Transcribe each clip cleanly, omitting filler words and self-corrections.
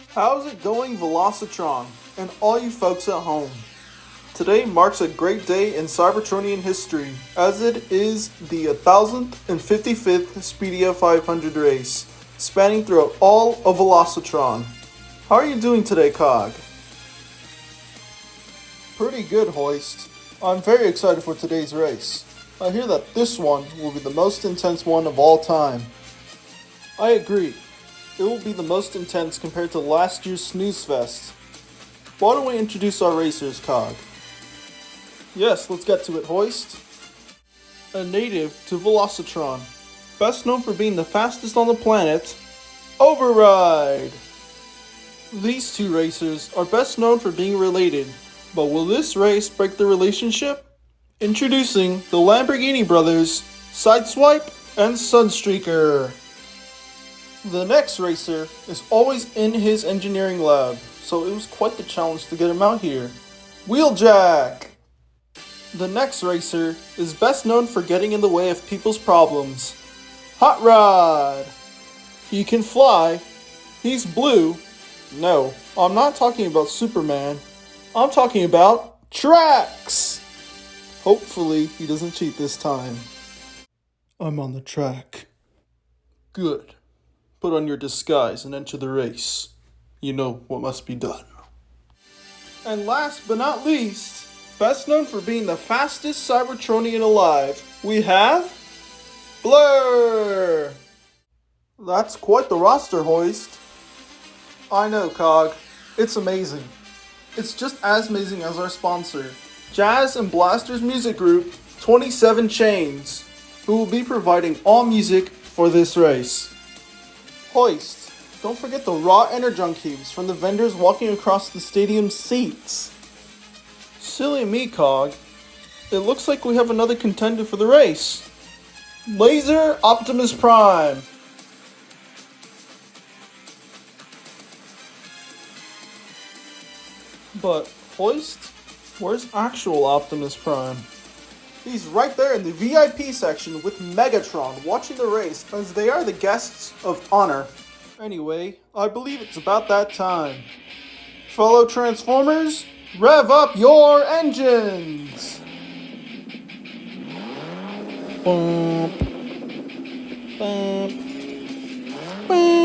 How's it going, Velocitron, and all you folks at home? Today marks a great day in Cybertronian history, as it is the 1055th Speedia 500 race, spanning throughout all of Velocitron. How are you doing today, Cog? Pretty good, Hoist. I'm very excited for today's race. I hear that this one will be the most intense one of all time. I agree. It will be the most intense compared to last year's Snooze Fest. Why don't we introduce our racers, Cog? Yes, let's get to it, Hoist. A native to Velocitron, best known for being the fastest on the planet, Override! These two racers are best known for being related, but will this race break the relationship? Introducing the Lamborghini brothers, Sideswipe and Sunstreaker. The next racer is always in his engineering lab, so it was quite the challenge to get him out here. Wheeljack! The next racer is best known for getting in the way of people's problems. Hot Rod! He can fly. He's blue. No, I'm not talking about Superman. I'm talking about Tracks! Hopefully he doesn't cheat this time. I'm on the track. Good. Put on your disguise and enter the race. You know what must be done. And last but not least, best known for being the fastest Cybertronian alive, we have Blurr! That's quite the roster, Hoist. I know, Cog. It's amazing. It's just as amazing as our sponsor, Jazz and Blasters music group 27 Chains, who will be providing all music for this race. Hoist, don't forget the raw energon cubes from the vendors walking across the stadium's seats. Silly me, Cog. It looks like we have another contender for the race. Laser Optimus Prime. But, Hoist, where's actual Optimus Prime? He's right there in the VIP section with Megatron watching the race as they are the guests of honor. Anyway, I believe it's about that time. Fellow Transformers, rev up your engines! Bump. Bump. Bump.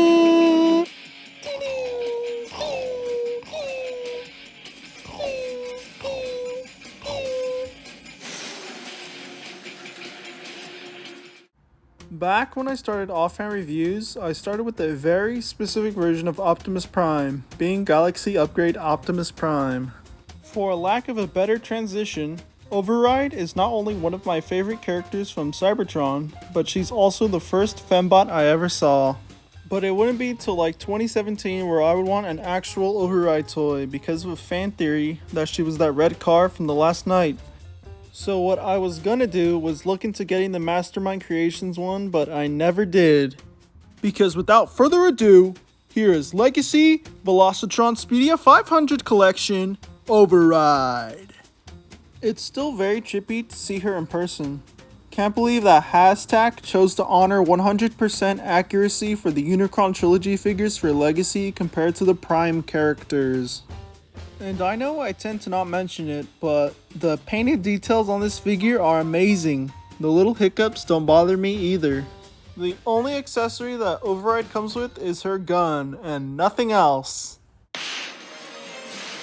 Back when I started Offhand Reviews, I started with a very specific version of Optimus Prime, being Galaxy Upgrade Optimus Prime. For lack of a better transition, Override is not only one of my favorite characters from Cybertron, but she's also the first fembot I ever saw. But it wouldn't be till like 2017 where I would want an actual Override toy because of a fan theory that she was that red car from the last night. So what I was gonna do was look into getting the Mastermind Creations one, but I never did. Because without further ado, here is Legacy Velocitron Speedia 500 Collection Override. It's still very trippy to see her in person. Can't believe that Hashtag chose to honor 100% accuracy for the Unicron Trilogy figures for Legacy compared to the Prime characters. And I know I tend to not mention it, but the painted details on this figure are amazing. The little hiccups don't bother me either. The only accessory that Override comes with is her gun, and nothing else.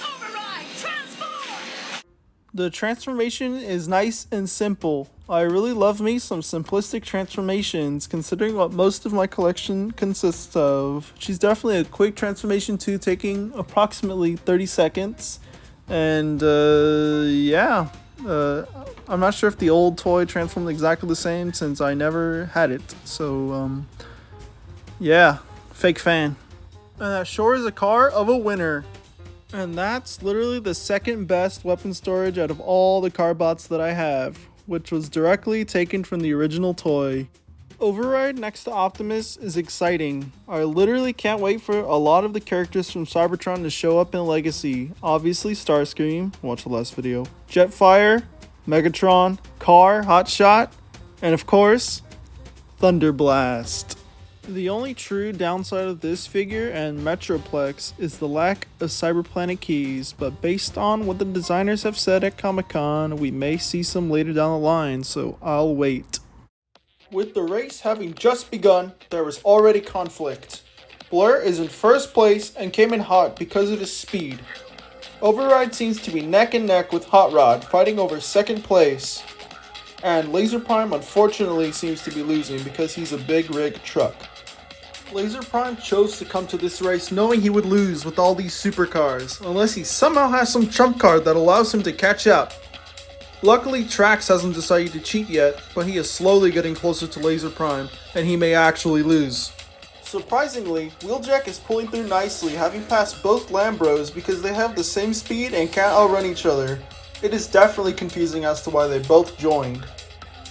Override, transform! The transformation is nice and simple. I really love me some simplistic transformations, considering what most of my collection consists of. She's definitely a quick transformation too, taking approximately 30 seconds. And yeah, I'm not sure if the old toy transformed exactly the same since I never had it. So yeah, fake fan. And that sure is a car of a winner. And that's literally the second best weapon storage out of all the car bots that I have, which was directly taken from the original toy. Override next to Optimus is exciting. I literally can't wait for a lot of the characters from Cybertron to show up in Legacy. Obviously Starscream, watch the last video, Jetfire, Megatron, Car, Hotshot, and of course, Thunderblast. The only true downside of this figure and Metroplex is the lack of Cyberplanet keys, but based on what the designers have said at Comic-Con, we may see some later down the line, so I'll wait. With the race having just begun, there was already conflict. Blurr is in first place and came in hot because of his speed. Override seems to be neck and neck with Hot Rod, fighting over second place. And Laser Prime unfortunately seems to be losing because he's a big rig truck. Laser Prime chose to come to this race knowing he would lose with all these supercars, unless he somehow has some trump card that allows him to catch up. Luckily, Trax hasn't decided to cheat yet, but he is slowly getting closer to Laser Prime, and he may actually lose. Surprisingly, Wheeljack is pulling through nicely, having passed both Lambros because they have the same speed and can't outrun each other. It is definitely confusing as to why they both joined.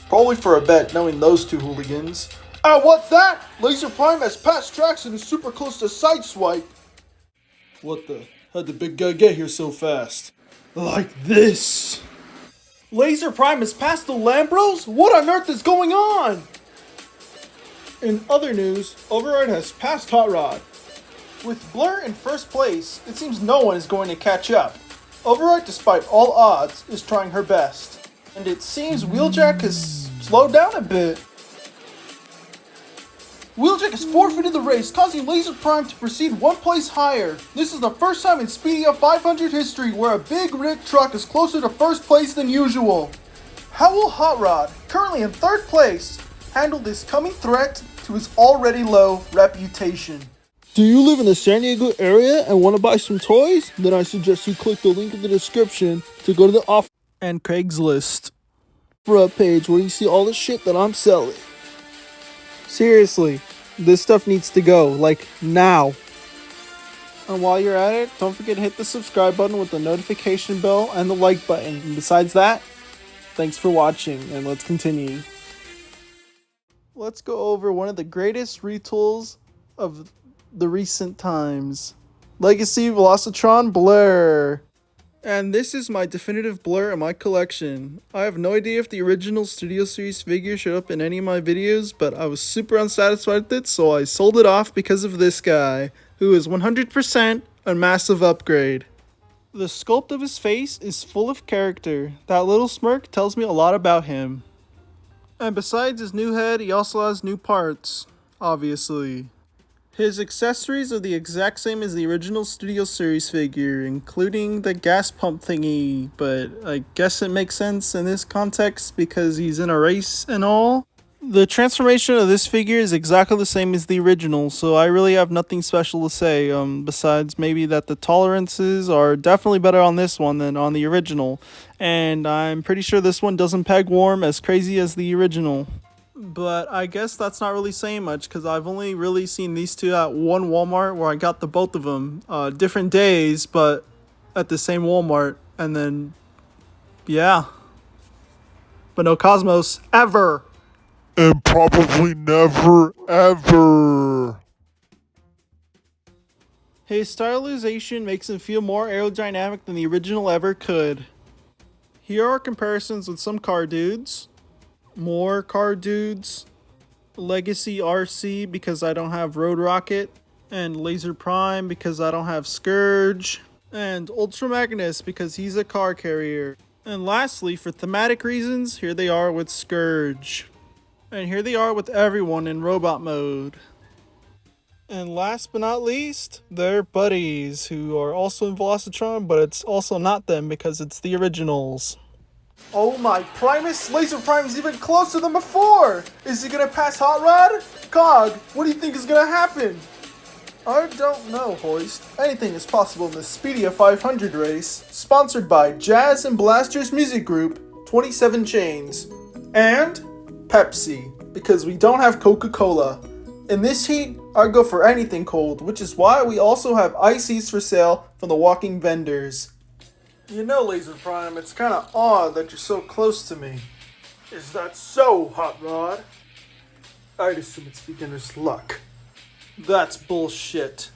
Probably for a bet, knowing those two hooligans. Ah, what's that? Laser Prime has passed Trax and is super close to Sideswipe. What the? How'd the big guy get here so fast? Like this. Laser Prime has passed the Lambros? What on earth is going on? In other news, Override has passed Hot Rod. With Blurr in first place, it seems no one is going to catch up. Override, despite all odds, is trying her best. And it seems Wheeljack has slowed down a bit. Wheeljack has forfeited the race, causing Laser Prime to proceed one place higher. This is the first time in Speedia 500 history where a big rig truck is closer to first place than usual. How will Hot Rod, currently in third place, handle this coming threat to his already low reputation? Do you live in the San Diego area and want to buy some toys? Then I suggest you click the link in the description to go to the Offhand and Craigslist for a page where you see all the shit that I'm selling. Seriously, this stuff needs to go, like, now. And while you're at it, don't forget to hit the subscribe button with the notification bell and the like button. And besides that, thanks for watching, and let's continue. Let's go over one of the greatest retools of the recent times. Legacy Velocitron Blurr. And this is my definitive Blurr in my collection. I have no idea if the original Studio Series figure showed up in any of my videos, but I was super unsatisfied with it, so I sold it off because of this guy, who is 100% a massive upgrade. The sculpt of his face is full of character. That little smirk tells me a lot about him. And besides his new head, he also has new parts, obviously. His accessories are the exact same as the original Studio Series figure, including the gas pump thingy, but I guess it makes sense in this context because he's in a race and all. The transformation of this figure is exactly the same as the original, so I really have nothing special to say, besides maybe that the tolerances are definitely better on this one than on the original, and I'm pretty sure this one doesn't peg warm as crazy as the original. But I guess that's not really saying much because I've only really seen these two at one Walmart where I got the both of them. Different days, but at the same Walmart. And then, yeah. But no Cosmos, ever. And probably never, ever. His stylization makes him feel more aerodynamic than the original ever could. Here are comparisons with some car dudes. More car dudes, Legacy RC because I don't have Road Rocket, and Laser Prime because I don't have Scourge, and Ultra Magnus because he's a car carrier. And lastly, for thematic reasons, here they are with Scourge. And here they are with everyone in robot mode. And last but not least, their buddies, who are also in Velocitron, but it's also not them because it's the originals. Oh my Primus! Laser Prime is even closer than before! Is he gonna pass Hot Rod? Cog, what do you think is gonna happen? I don't know, Hoist. Anything is possible in the Speedia 500 race, sponsored by Jazz and Blasters Music Group, 27 Chains, and Pepsi, because we don't have Coca-Cola. In this heat, I'd go for anything cold, which is why we also have ices for sale from the walking vendors. You know, Laser Prime, it's kinda odd that you're so close to me. Is that so, Hot Rod? I'd assume it's beginner's luck. That's bullshit.